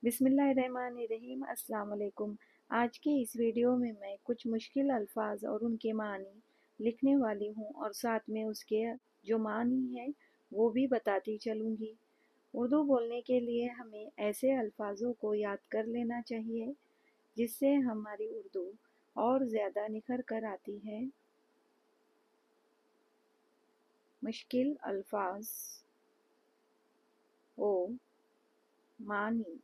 बिस्मिल्लाहिर्रहमानिर्रहीम। अस्सलाम वालेकुम। आज की इस वीडियो में मैं कुछ मुश्किल अल्फाज और उनके मानी लिखने वाली हूँ और साथ में उसके जो मानी है वो भी बताती चलूँगी। उर्दू बोलने के लिए हमें ऐसे अल्फाजों को याद कर लेना चाहिए जिससे हमारी उर्दू और ज़्यादा निखर कर आती है। मुश्किल अल्फाज ओ मानी,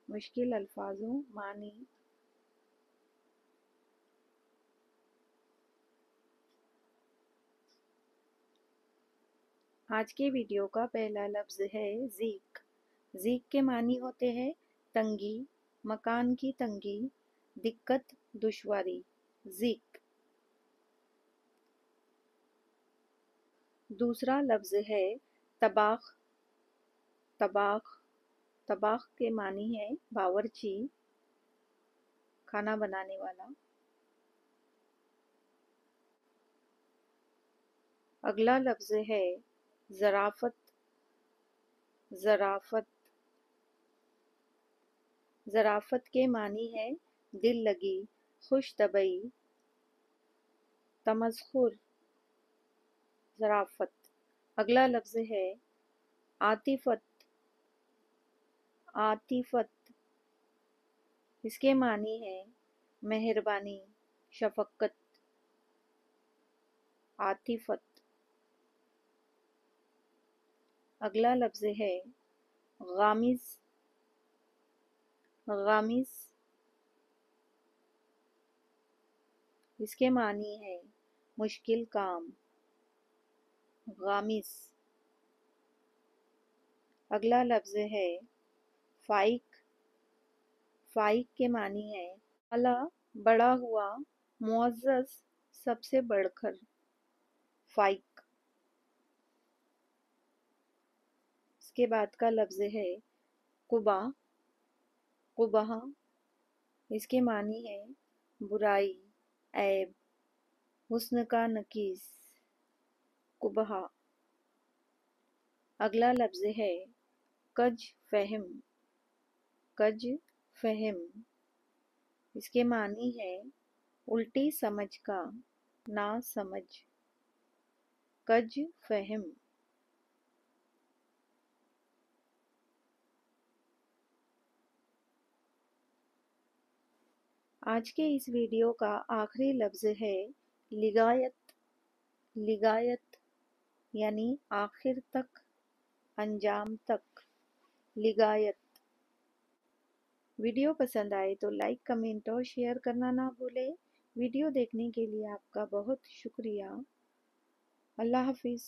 मुश्किल अल्फाजों मानी। आज के वीडियो का पहला लफ्ज़ है ज़ीक। ज़ीक के मानी होते हैं तंगी, मकान की तंगी, दिक्कत, दुश्वारी। ज़ीक। दूसरा लफ्ज़ है तबाख। तबाख, तबाख के मानी है बावर्ची, खाना बनाने वाला। अगला लफ्ज़ है ज़राफ़त। ज़राफ़त, ज़राफ़त के मानी है दिल लगी, खुश तबई, तमस्खुर। ज़राफ़त। अगला लफ्ज़ है आतिफ़त। आतिफ़त, इसके मानी है मेहरबानी, शफ़क़त। आतिफ़त। अगला लफ्ज़ है गामिज़। गामिज़, इसके मानी है मुश्किल काम। गामिज़। अगला लफ्ज़ है फ़ाइक। फ़ाइक के मानी है आला, बड़ा हुआ, मुअज़्ज़ज़, सबसे बढ़कर। फ़ाइक। इसके बाद का लफ्ज़ है कुबा। कुबहा, इसके मानी है बुराई, ऐब, हुस्न का नकीस। कुबहा। अगला लफ्ज़ है कज फहम। कज फहम, इसके मानी है उल्टी समझ का, ना समझ। कज फहम। आज के इस वीडियो का आखिरी लफ्ज़ है लिगायत। लिगायत यानी आखिर तक, अंजाम तक। लिगायत। वीडियो पसंद आए तो लाइक, कमेंट और शेयर करना ना भूलें। वीडियो देखने के लिए आपका बहुत शुक्रिया। अल्लाह हाफिज़।